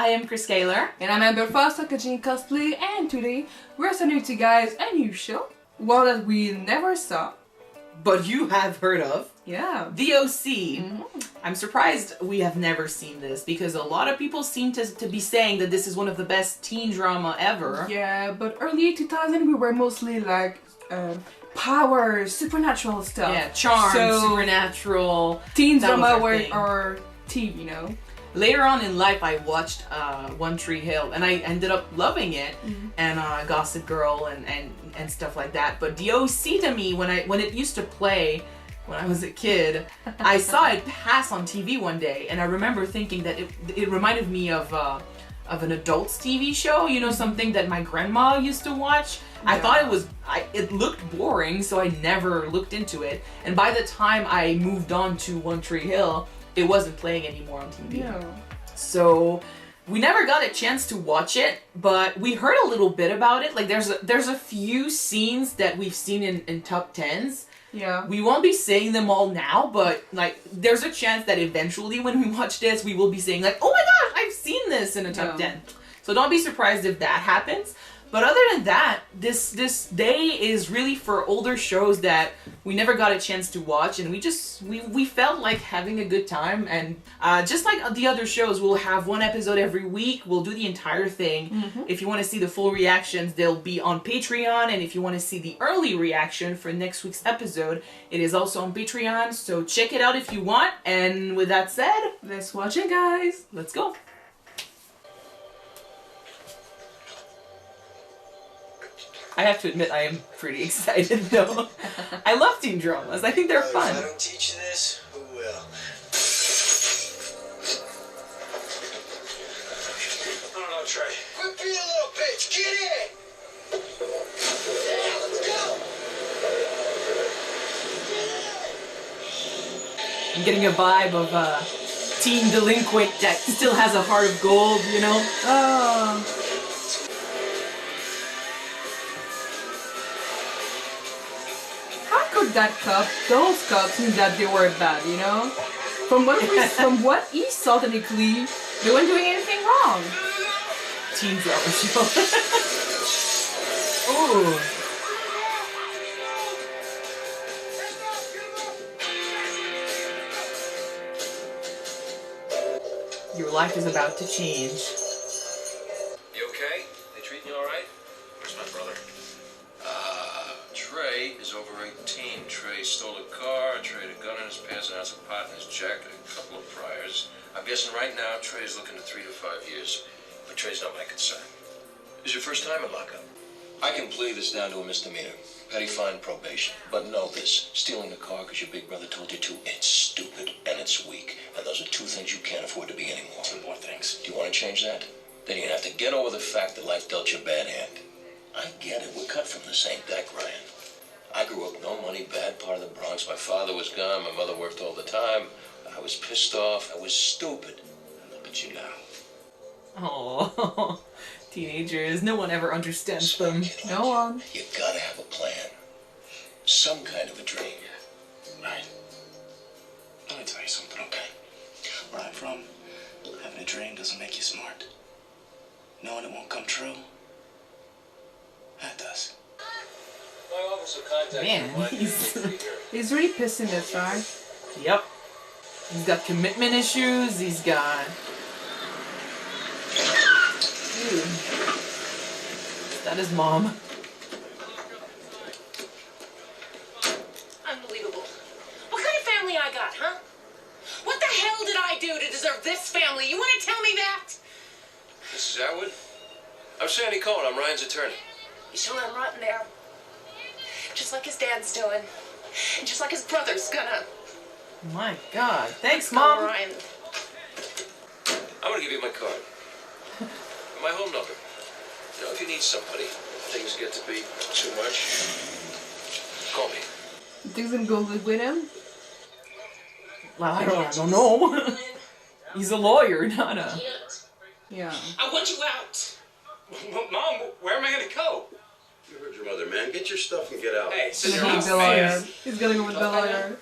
I am Chris Kaler. And I'm Amber Foster, Kajin Cosplay, and today we're sending to you guys a new show. One that we never saw. But you have heard of. Yeah. The OC. I'm surprised we have never seen this because a lot of people seem to be saying that this is one of the best teen drama ever. Yeah, but early 2000 we were mostly like power, supernatural stuff. Yeah, charm, supernatural. Teen drama or TV, you know. Later on in life, I watched One Tree Hill, and I ended up loving it, and Gossip Girl and stuff like that. But the OC to me, when it used to play when I was a kid, I saw it pass on TV one day, and I remember thinking that it reminded me of an adults TV show, you know, something that my grandma used to watch. Yeah. I thought it looked boring, so I never looked into it. And by the time I moved on to One Tree Hill, it wasn't playing anymore on TV. Yeah. So we never got a chance to watch it, but we heard a little bit about it. Like there's a few scenes that we've seen in top 10s. Yeah. We won't be saying them all now, but like there's a chance that eventually when we watch this, we will be saying like, oh my gosh, I've seen this in a top 10. So don't be surprised if that happens. But other than that, this day is really for older shows that we never got a chance to watch, and we felt like having a good time. And just like the other shows, we'll have one episode every week. We'll do the entire thing. If you want to see the full reactions, they'll be on Patreon, and if you want to see the early reaction for next week's episode, it is also on Patreon. So check it out if you want. And with that said, let's watch it, guys. Let's go. I have to admit, I am pretty excited though. I love teen dramas. I think they're fun. If I don't teach you this, who will? I don't know, Trey. Quit being a little bitch. Get in. Yeah, let's go. I'm getting a vibe of a teen delinquent that still has a heart of gold, you know? Oh. Those cops knew that they were bad, you know? From what he saw technically, they weren't doing anything wrong. Teen drama show. Ooh. Your life is about to change. You okay? They treating you alright? Where's my brother? Trey is over 18. Trey stole a car, traded a gun in his pants, and has a pot in his jacket, a couple of priors. I'm guessing right now Trey's looking at 3 to 5 years, but Trey's not my concern. This is your first time in lockup. I can plea this down to a misdemeanor, petty fine, probation. But know this, stealing a car because your big brother told you to, it's stupid and it's weak. And those are two things you can't afford to be anymore. Two more things. Do you want to change that? Then you're going to have to get over the fact that life dealt you a bad hand. I get it, we're cut from the same deck, Ryan. I grew up no money, bad part of the Bronx. My father was gone, my mother worked all the time. I was pissed off, I was stupid. Look at you now. Oh, teenagers, no one ever understands them. No one. You gotta have a plan. Some kind of a dream. Right. Let me tell you something, okay? Where I'm from, having a dream doesn't make you smart. Knowing it won't come true, that does. Man, he's really pessimist, right? Yep. He's got commitment issues, he's got... Dude. Is that his mom? Unbelievable. What kind of family I got, huh? What the hell did I do to deserve this family? You want to tell me that? Mrs. Atwood? I'm Sandy Cohen, I'm Ryan's attorney. You sure I'm rotten there? Just like his dad's doing. And just like his brother's gonna. My God. Thanks, Mom. Ryan. I'm gonna give you my card. My home number. You know, if you need somebody, things get to be too much, call me. You think he's gonna go live with him? Well, I don't know. He's a lawyer, not a... Yeah. I want you out. Mom, where am I gonna go? You heard your mother, man. Get your stuff and get out. Hey, He's gonna go with the lawyer.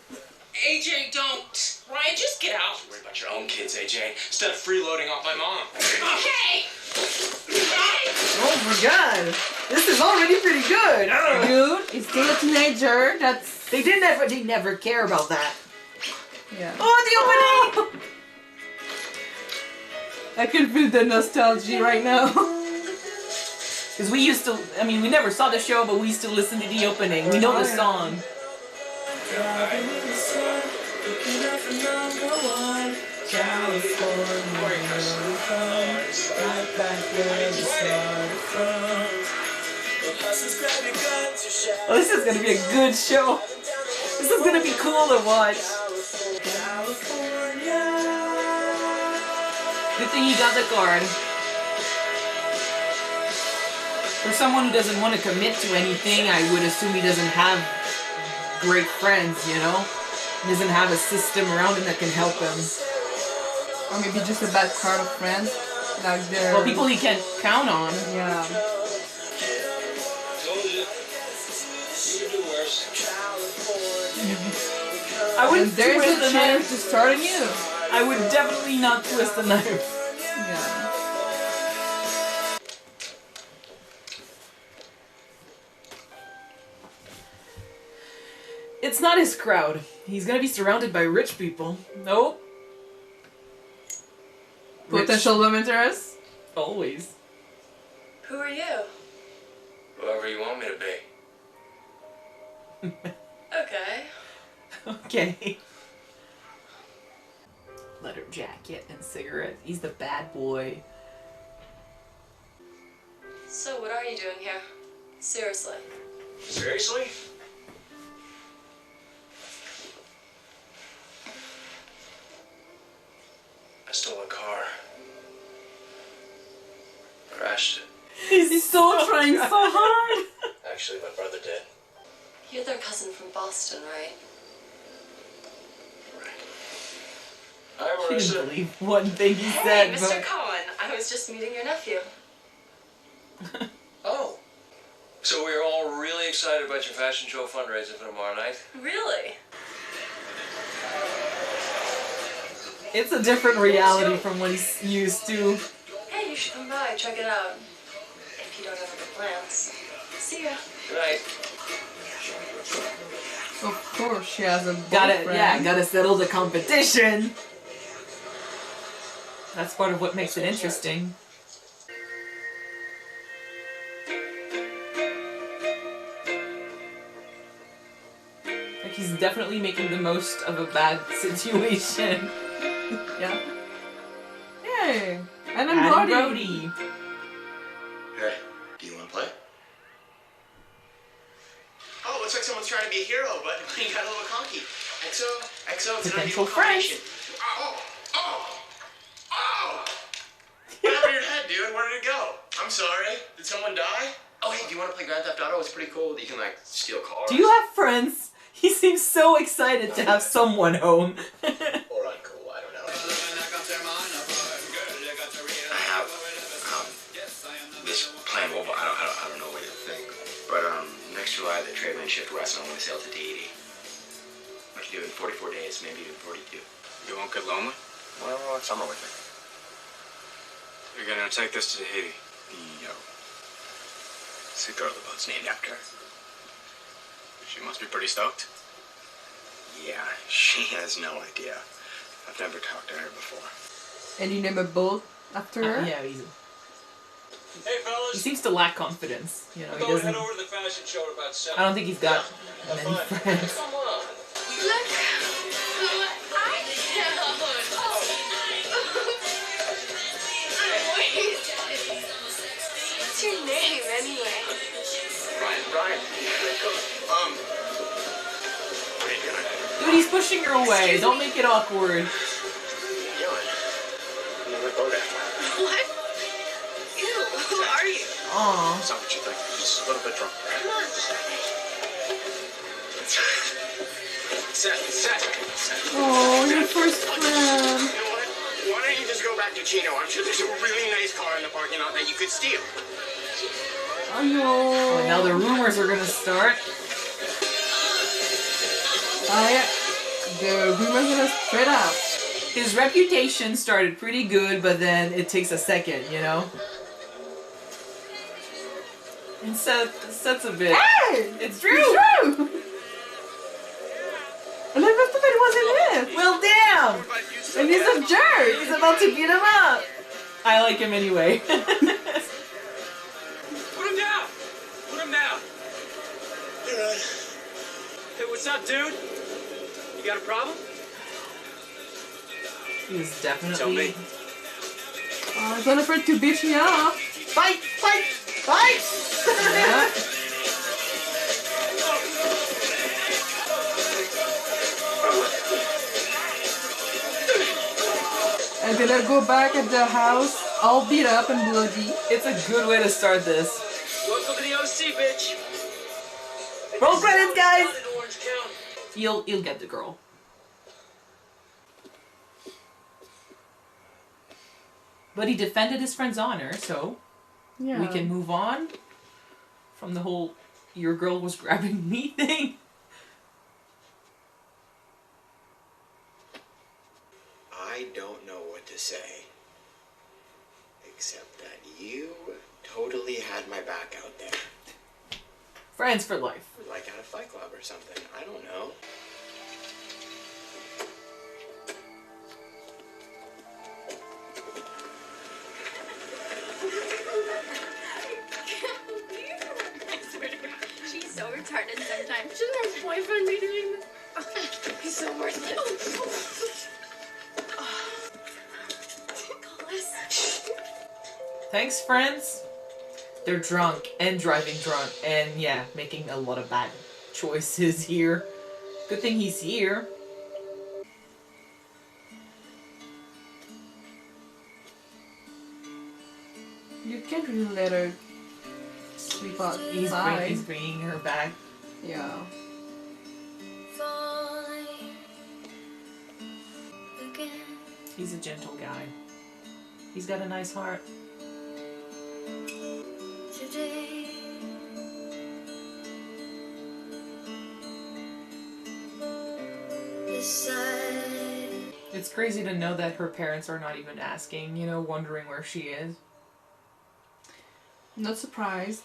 AJ, don't. Ryan fine. Just get out. Worry about your own kids, AJ, instead of freeloading off my mom. Hey! Hey! Oh my god! This is already pretty good! Dude, he's still a teenager. That's They never care about that. yeah. Oh, the opening! I can feel the nostalgia right now. Because we used to, I mean, we never saw the show, but we used to listen to the opening. We know the song. Oh, this is gonna be a good show. This is gonna be cool to watch. Good thing you got the card. For someone who doesn't want to commit to anything, I would assume he doesn't have great friends, you know? He doesn't have a system around him that can help him. Or maybe just a bad crowd of friends. Like they're Well, people he can't count on. yeah. Told you. You could do worse. I And wouldn't there's twist a the chance knife. to start anew. I would definitely not twist the knife. Yeah. It's not his crowd. He's gonna be surrounded by rich people. Nope. Potential love interest. Always. Who are you? Whoever you want me to be. Okay. Okay. Leather jacket and cigarette. He's the bad boy. So what are you doing here? Seriously. Seriously? I stole a car. Crashed it. He's still trying so hard. Actually, my brother did. You're their cousin from Boston, right? Hi, I didn't Marissa. believe one thing he Hey, said, Mr. Cohen. I was just meeting your nephew. Oh. So we're all really excited about your fashion show fundraiser for tomorrow night? Really? it's a different reality from what he's used to. Hey, you should come by, check it out. If you don't have any plans. See ya. Good night. Of course, she has a Gotta, boyfriend. yeah, gotta settle the competition. That's part of what makes it interesting. Like he's definitely making the most of a bad situation. Yeah. Hey, and I'm Adam Brody. Brody. Hey, do you want to play? Oh, looks like someone's trying to be a hero, but he got a little cocky. XO, it's an Potential unusual friends. combination. Oh! What happened to your head, dude? Where did it go? I'm sorry. Did someone die? Oh, hey, do you want to play Grand Theft Auto? It's pretty cool. You can, like, steal cars. Do you have friends? He seems so excited to have someone home. Or uncool, I don't know. I have, this plan, well, I don't know what you think. But, next July, the trade wind shift west, and I want to sail to Tahiti. I can do it in 44 days, maybe even 42. You won't get lonely? Well, it's summer with me. You're gonna take this to Tahiti. No. See, girl, the boat's named after her. She must be pretty stoked. Yeah, she has no idea. I've never talked to her before. And you name a boat after her? Yeah, he's, Hey, he fellas. seems to lack confidence. You know, I he thought we'd doesn't. head over to the fashion show at about 7. I don't think he's got Have many fun. friends. Come on. Look who I found. Wait. What's your name, anyway? Brian. What are you doing? Dude, he's pushing her away. Don't make it awkward. Yelling. Another boat after. What? Ew, who are you? Aw. It's not what you think. Just a little bit drunk. Come on. Seth. Oh, your first friend. You know what? Why don't you just go back to Chino? I'm sure there's a really nice car in the parking lot that you could steal. Oh no. Oh, now the rumors are gonna start. Oh yeah. The rumors are straight up. His reputation started pretty good, but then it takes a second, you know? And Seth's a bit... Hey! It's true! It's true! And I must have it wasn't it. Well, damn! And he's a jerk! He's about to beat him up! I like him anyway. Put him down! Put him down! Hey, what's up, dude? You got a problem? He's Tell definitely... me. Oh, don't afraid to beat me up. Fight! Fight! Fight! Yeah. And then I go back at the house, all beat up and bloody. It's a good way to start this. Welcome to the OC, bitch. Roll credits, guys! Down in Orange County. You'll get the girl. But he defended his friend's honor, so Yeah. we can move on from the whole your girl was grabbing me thing. I don't know what to say. Except that you totally had my back out there. Friends for life. Like at a fight club or something. I don't know. I swear to God, she's so retarded sometimes. Shouldn't her boyfriend be doing this? He's so worthless. Call us. Thanks, friends. They're drunk and driving drunk and yeah, making a lot of bad choices here. Good thing he's here. You can't really let her sleep out. He's bringing her back. Yeah. Falling again. He's a gentle guy. He's got a nice heart. Today. Decide. It's crazy to know that her parents are not even asking, you know, wondering where she is. Not surprised.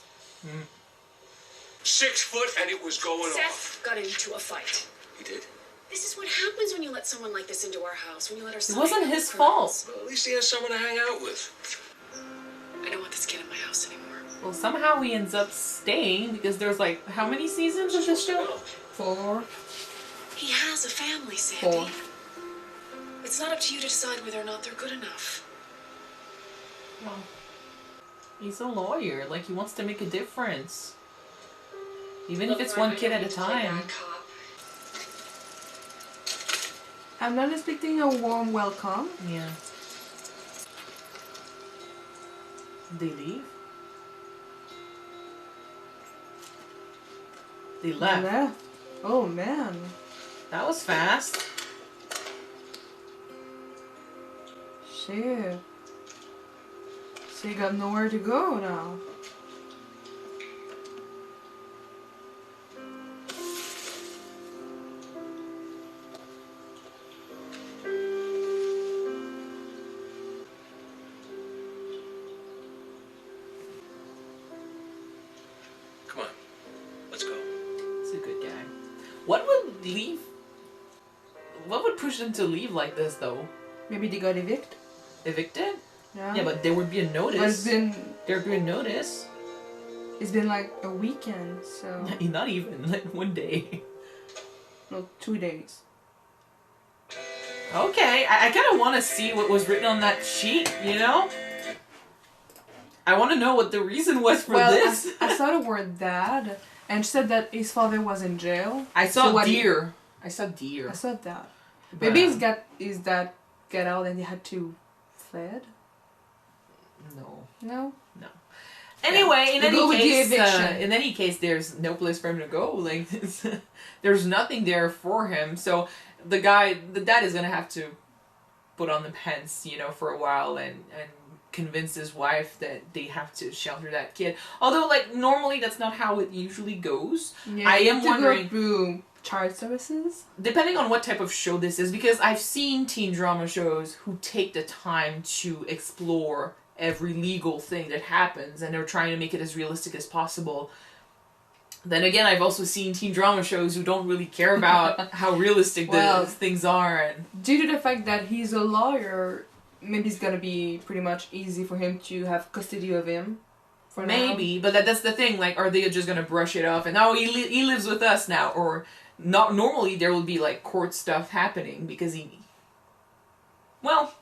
6 foot and it was going off. Seth got into a fight. He did? This is what happens when you let someone like this into our house. When you let our son. It wasn't hang out his with fault. girls. Well, at least he has someone to hang out with. I don't want this kid in my house anymore. Well, somehow he ends up staying because there's like, how many seasons of this show? 4. He has a family, Sandy. 4. It's not up to you to decide whether or not they're good enough. Well, he's a lawyer. Like, he wants to make a difference. Even if it's one kid at a time. I'm not expecting a warm welcome. Yeah. They leave? They left. Left. Oh man. That was fast. Shit. So you got nowhere to go now. Come on. Let's go. He's a good guy. What would leave? What would push them to leave like this, though? Maybe they got evicted. Evicted? Yeah. Yeah, but there would be a But notice. There'd be a notice. it's been like a weekend, so Not even, like, one day. no, 2 days. Okay, I kind of want to see what was written on that sheet, you know? I want to know what the reason was for this. I saw the word dad, and she said that his father was in jail. I So saw what he- deer. I saw deer. I saw that. But, Maybe his dad got out and he had to fled. No. No. Anyway, We'll go with the eviction. in any case, there's no place for him to go. Like, there's nothing there for him. So the dad is gonna have to put on the pants, you know, for a while and convince his wife that they have to shelter that kid. Although, like, normally that's not how it usually goes. Yeah, I you am have to go wondering- through child services. Depending on what type of show this is, because I've seen teen drama shows who take the time to explore every legal thing that happens, and they're trying to make it as realistic as possible. Then again, I've also seen teen drama shows who don't really care about how realistic Well, those things are. And due to the fact that he's a lawyer, maybe it's gonna be pretty much easy for him to have custody of him. For maybe, but that's the thing. Like, are they just gonna brush it off and he lives with us now? Or not? Normally, there will be like court stuff happening because he. Well,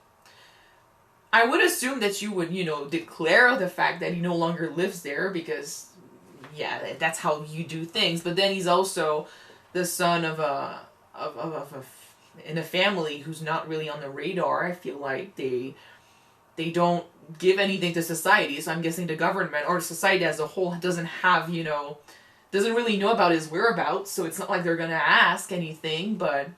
I would assume that you would, declare the fact that he no longer lives there because, yeah, that's how you do things. But then he's also the son of in a family who's not really on the radar. I feel like they don't give anything to society. So I'm guessing the government or society as a whole doesn't have, doesn't really know about his whereabouts. So it's not like they're gonna ask anything, but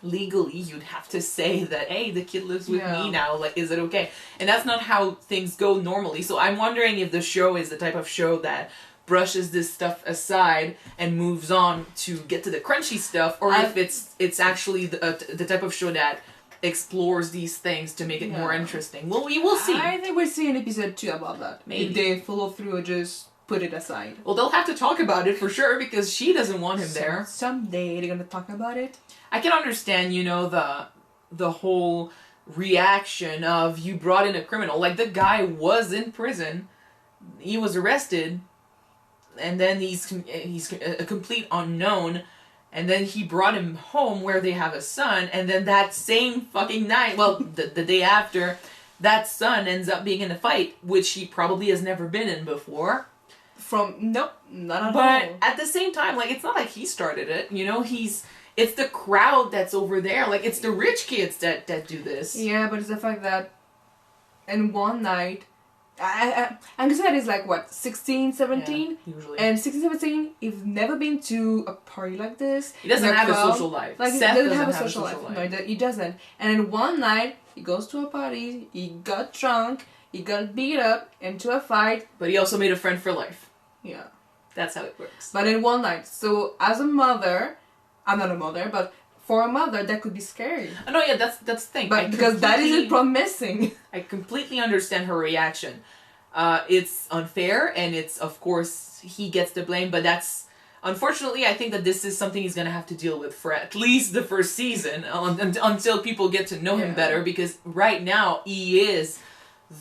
legally you'd have to say that, hey, the kid lives with me now, like, is it okay? And that's not how things go normally. So I'm wondering if the show is the type of show that brushes this stuff aside and moves on to get to the crunchy stuff, or if it's actually the type of show that explores these things to make it more interesting. Well, we will see. I think we'll see in episode 2 about that. Maybe. If they follow through or just put it aside. Well, they'll have to talk about it for sure because she doesn't want him there. Someday they're gonna talk about it. I can understand, the whole reaction of you brought in a criminal. Like, the guy was in prison, he was arrested, and then he's a complete unknown, and then he brought him home where they have a son, and then that same fucking night, well, the day after, that son ends up being in a fight, which he probably has never been in before. Nope, not at all. But at the same time, like, it's not like he started it, it's the crowd that's over there. Like, it's the rich kids that do this. Yeah, but it's the fact that in one night, I'm gonna say that is like, what, 16, 17? Yeah, usually. And 16, 17, he's never been to a party like this. He doesn't have a social life. Like, Seth he doesn't have a social life. No, he doesn't. And in one night, he goes to a party, he got drunk, he got beat up into a fight. But he also made a friend for life. Yeah. That's how it works. But in one night. So, as a mother, I'm not a mother, but for a mother, that could be scary. No, yeah, that's the thing. But because that isn't promising. I completely understand her reaction. It's unfair, and it's, of course, he gets the blame, but that's... Unfortunately, I think that this is something he's going to have to deal with for at least the first season, until people get to know him better, because right now, he is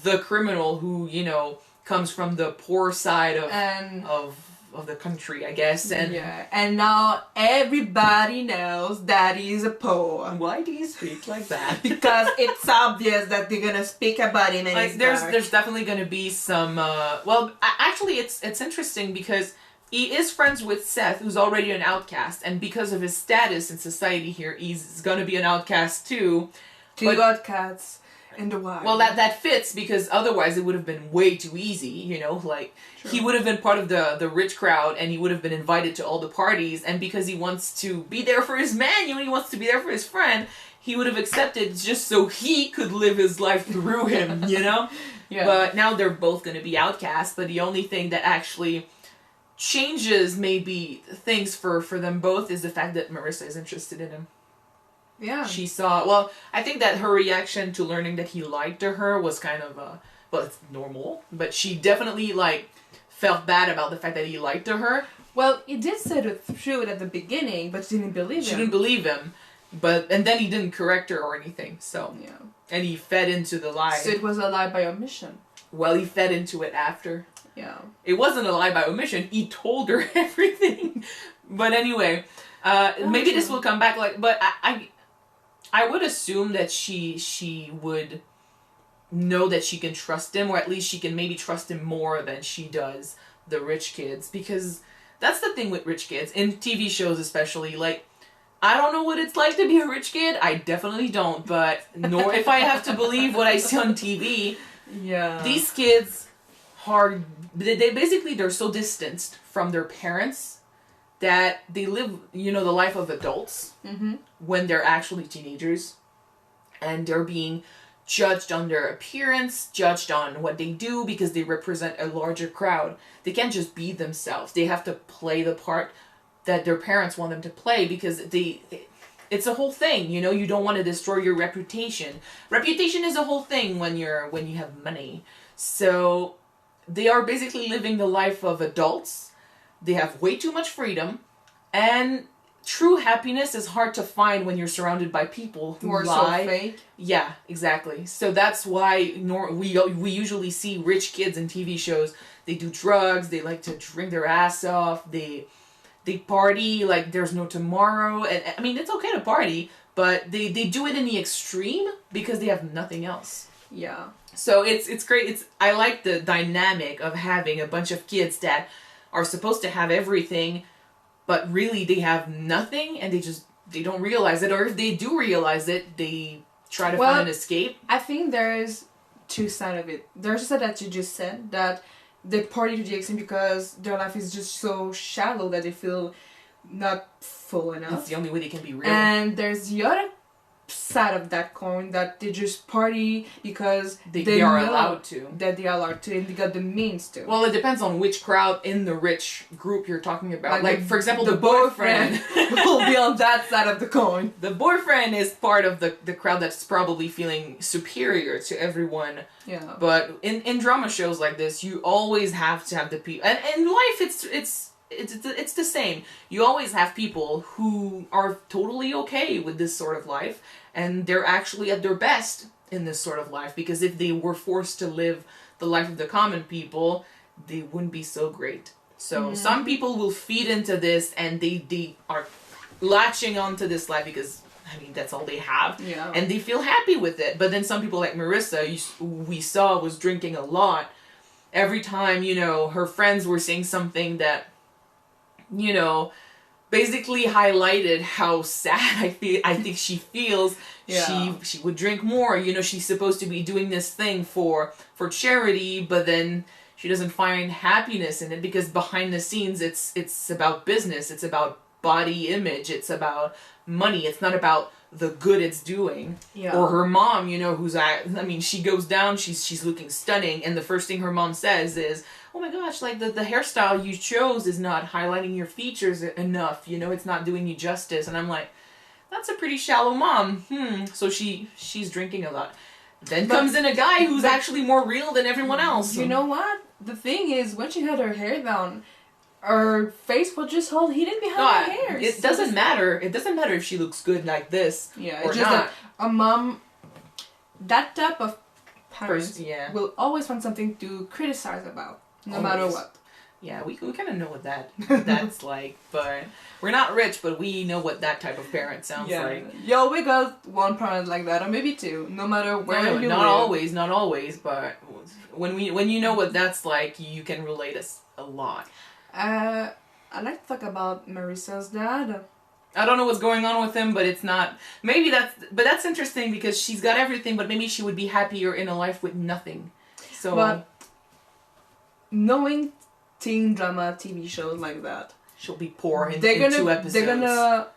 the criminal who, comes from the poor side of the country, I guess. And and now everybody knows that he's a poor. Why do you speak like that? Because it's obvious that they're gonna speak about him. And there's definitely gonna be some. Actually, it's interesting because he is friends with Seth, who's already an outcast, and because of his status in society here, he's gonna be an outcast too. Two outcasts in the wild. Well, that fits because otherwise it would have been way too easy, True. He would have been part of the rich crowd and he would have been invited to all the parties, and because he wants to be there for his man, he wants to be there for his friend, he would have accepted just so he could live his life through him, Yeah. But now they're both going to be outcasts, but the only thing that actually changes maybe things for them both is the fact that Marissa is interested in him. Yeah. She saw... Well, I think that her reaction to learning that he lied to her was kind of... well, it's normal. But she definitely, felt bad about the fact that he lied to her. Well, he did say the truth at the beginning, but she didn't believe him. She didn't believe him. And then he didn't correct her or anything, so... Yeah. And he fed into the lie. So it was a lie by omission. Well, he fed into it after. Yeah. It wasn't a lie by omission. He told her everything. But anyway, maybe this will come back, but I would assume that she would know that she can trust him, or at least she can maybe trust him more than she does the rich kids, because that's the thing with rich kids, in TV shows especially, I don't know what it's like to be a rich kid, I definitely don't, but nor if I have to believe what I see on TV, these kids they're so distanced from their parents that they live, the life of adults when they're actually teenagers, and they're being judged on their appearance, judged on what they do because they represent a larger crowd. They can't just be themselves. They have to play the part that their parents want them to play because it's a whole thing, you know. You don't want to destroy your reputation. Reputation is a whole thing when you have money. So they are basically living the life of adults. They have way too much freedom, and true happiness is hard to find when you're surrounded by people who Or lie. so fake. Yeah, exactly. So that's why we usually see rich kids in TV shows. They do drugs. They like to drink their ass off. They party like there's no tomorrow. And I mean, it's okay to party, but they do it in the extreme because they have nothing else. Yeah. So it's great. I like the dynamic of having a bunch of kids that are supposed to have everything, but really they have nothing, and they don't realize it, or if they do realize it, they try to find an escape. I think there is two sides of it. There's a side that you just said, that they party to the extreme because their life is just so shallow that they feel not full enough. That's the only way they can be real. And there's the other side of that coin, that they just party because they are know allowed to. That they are allowed to, and they got the means to. Well, it depends on which crowd in the rich group you're talking about. Like for example, the boyfriend boyfriend will be on that side of the coin. The boyfriend is part of the crowd that's probably feeling superior to everyone. Yeah. But in drama shows like this, you always have to have the people. And in life, it's the same. You always have people who are totally okay with this sort of life, and they're actually at their best in this sort of life, because if they were forced to live the life of the common people, they wouldn't be so great. So some people will feed into this, and they are latching onto this life because, I mean, that's all they have. Yeah. And they feel happy with it. But then some people like Marissa, we saw, was drinking a lot. Every time, you know, her friends were saying something that, you know, basically highlighted how sad I think she feels. Yeah. She would drink more. You know, she's supposed to be doing this thing for charity, but then she doesn't find happiness in it because behind the scenes it's about business. It's about body image. It's about money. It's not about the good it's doing. Yeah. Or her mom, you know, she goes down, she's looking stunning, and the first thing her mom says is, oh my gosh, like the hairstyle you chose is not highlighting your features enough, you know, it's not doing you justice. And I'm like, that's a pretty shallow mom. So she's drinking a lot. Then comes in a guy who's actually more real than everyone else. You know what? The thing is, when she had her hair down, her face was just all hidden behind her hair. It doesn't matter. It doesn't matter if she looks good like this. Yeah, or it's just not. that a mom, that type of parents Yeah. will always find something to criticize about, no matter Always. what. Yeah, we kind of know what that's like, but we're not rich, but we know what that type of parent sounds like. Yo, we got one parent like that, or maybe two, no matter where No, you not live. not always, but when you know what that's like, you can relate us a lot. I'd like to talk about Marissa's dad. I don't know what's going on with him, but it's not. Maybe that's interesting because she's got everything, but maybe she would be happier in a life with nothing. So, But knowing teen drama TV shows like that, she'll be poor in 2 episodes. They're gonna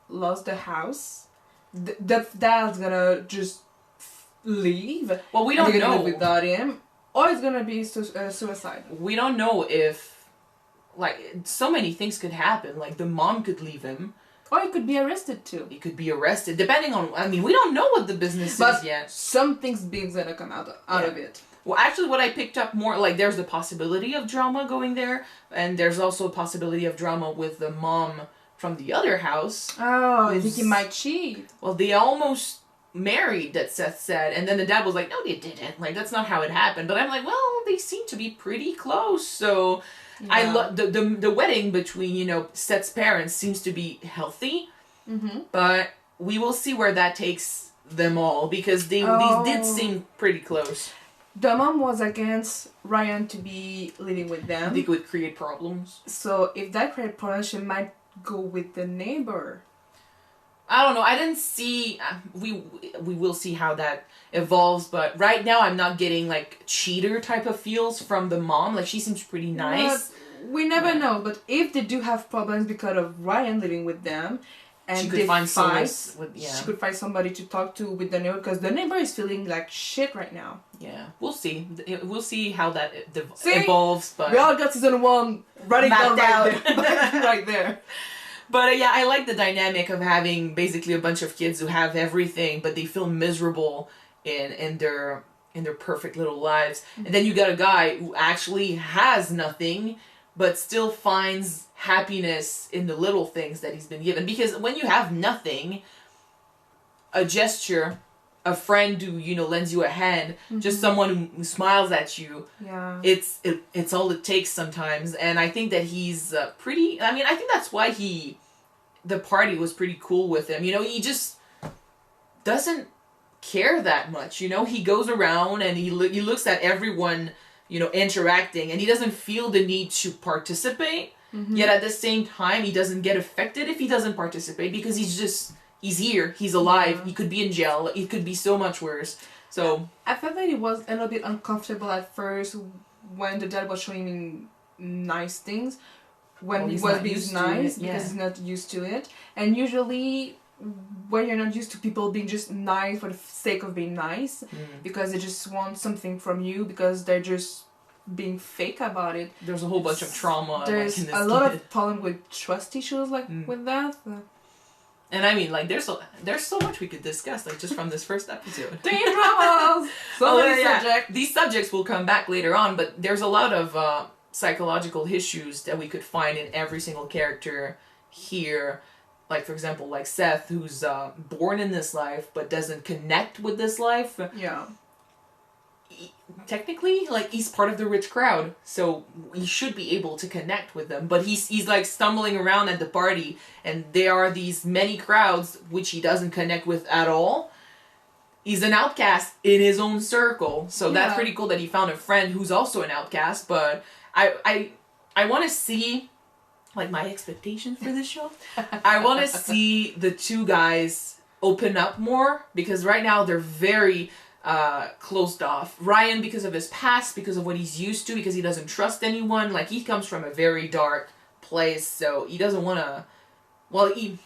lose the house. The dad's gonna just leave. Well, we and don't they're gonna know. live without him, or it's gonna be suicide. We don't know if, like, so many things could happen. Like, the mom could leave him. Or he could be arrested too. He could be arrested, depending on. I mean, we don't know what the business But is yet. something's big's gonna come out of it. Well, actually, what I picked up more, like, there's the possibility of drama going there, and there's also a possibility of drama with the mom from the other house. Oh, I think he might cheat. Well, they almost married, that Seth said, and then the dad was like, no, they didn't. Like, that's not how it happened. But I'm like, well, they seem to be pretty close, so... Yeah. I love the wedding between, you know, Seth's parents seems to be healthy, but we will see where that takes them all, because these did seem pretty close. The mom was against Ryan to be living with I them. think it would create problems. So if that creates problems, she might go with the neighbor. I don't know. I didn't see. We will see how that evolves, but right now I'm not getting like cheater type of feels from the mom. Like, she seems pretty nice. But we never know. But if they do have problems because of Ryan living with them, and She could they find someone fight, with- yeah. she could find somebody to talk to with the neighbor, because the neighbor is feeling like shit right now. Yeah, we'll see. We'll see how that See? evolves. But We all got season 1 running down Mapped out. right there. But yeah, I like the dynamic of having basically a bunch of kids who have everything, but they feel miserable in their perfect little lives. And then you got a guy who actually has nothing, but still finds happiness in the little things that he's been given. Because when you have nothing, a gesture, a friend who, you know, lends you a hand, just someone who smiles at you, it's all it takes sometimes. And I think that he's pretty, I mean, I think that's why the party was pretty cool with him. You know, he just doesn't care that much, you know. He goes around and he looks at everyone, you know, interacting, and he doesn't feel the need to participate. Yet at the same time, he doesn't get affected if he doesn't participate, because he's here, he's alive. He could be in jail, it could be so much worse. So I felt that it was a little bit uncomfortable at first when the dad was showing him nice things, when he was being nice, because he's not used to it. And usually when you're not used to people being just nice for the sake of being nice, because they just want something from you, because they're just being fake about it. There's a whole bunch of trauma. There's like, in this a lot kid. of problem with trust issues, like with that. And I mean, like, there's so much we could discuss, like, just from this first episode. Teen dramas! So many subjects. These subjects will come back later on, but there's a lot of psychological issues that we could find in every single character here. Like, for example, like Seth, who's born in this life, but doesn't connect with this life. Yeah. Technically, like, he's part of the rich crowd, so he should be able to connect with them, but he's like stumbling around at the party, and there are these many crowds which he doesn't connect with at all. He's an outcast in his own circle, so that's pretty cool that he found a friend who's also an outcast. But I want to see, like, my expectations for this show. I want to see the two guys open up more, because right now they're very closed off. Ryan, because of his past, because of what he's used to, because he doesn't trust anyone. Like, he comes from a very dark place, so he doesn't want to, well, he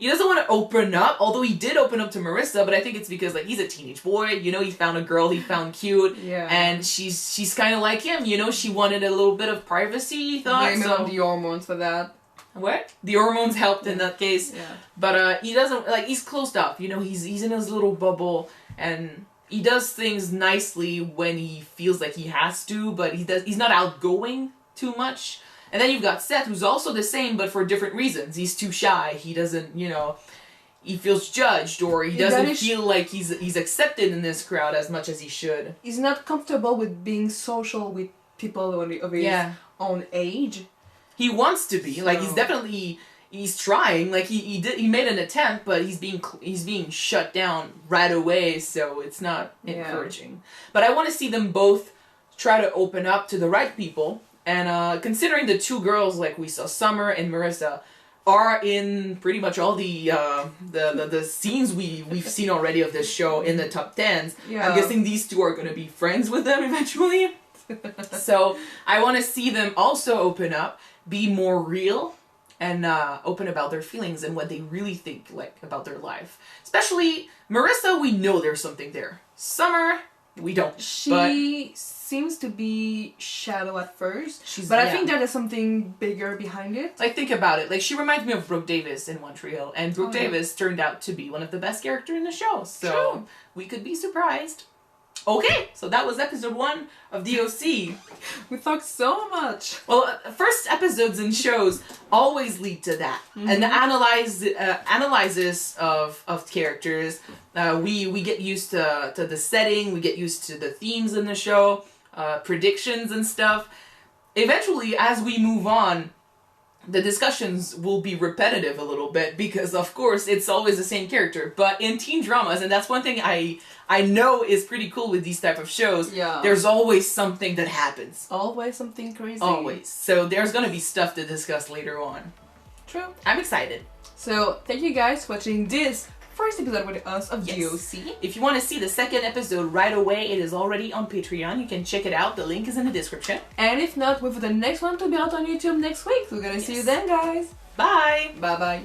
doesn't want to open up, although he did open up to Marissa, but I think it's because, like, he's a teenage boy, you know, he found a girl he found cute, and she's kind of like him, you know, she wanted a little bit of privacy, he thought. Blame on the hormones for that. What? The hormones helped in that case. Yeah. But he doesn't, like, he's closed off, you know, he's in his little bubble, and he does things nicely when he feels like he has to, but he's not outgoing too much. And then you've got Seth, who's also the same, but for different reasons. He's too shy, he doesn't, you know, he feels judged, or he doesn't feel like he's accepted in this crowd as much as he should. He's not comfortable with being social with people of his own age. He wants to be, like, he's trying, like, he made an attempt, but he's being shut down right away, so it's not encouraging. But I want to see them both try to open up to the right people, and considering the two girls, like we saw, Summer and Marissa, are in pretty much all the scenes we've seen already of this show in the top 10s. I'm guessing these two are going to be friends with them eventually. So I want to see them also open up, be more real, and open about their feelings and what they really think, like, about their life. Especially Marissa, we know there's something there. Summer, we don't. She seems to be shallow at first, but I think that there's something bigger behind it. Like, think about it. Like, she reminds me of Brooke Davis in One Tree Hill, and Brooke Davis turned out to be one of the best characters in the show. So we could be surprised. Okay, so that was episode 1 of DOC. We talked so much. Well, first episodes in shows always lead to that. And the analysis of characters. We get used to the setting, we get used to the themes in the show, predictions and stuff. Eventually, as we move on, the discussions will be repetitive a little bit, because of course it's always the same character. But in teen dramas, and that's one thing I know is pretty cool with these type of shows, there's always something that happens. Always something crazy. Always. So there's gonna be stuff to discuss later on. True. I'm excited. So thank you guys for watching this first episode with us of DOC. If you want to see the second episode right away, it is already on Patreon. You can check it out. The link is in the description. And if not, wait for the next one to be out on YouTube next week. We're gonna see you then, guys. Bye. Bye-bye.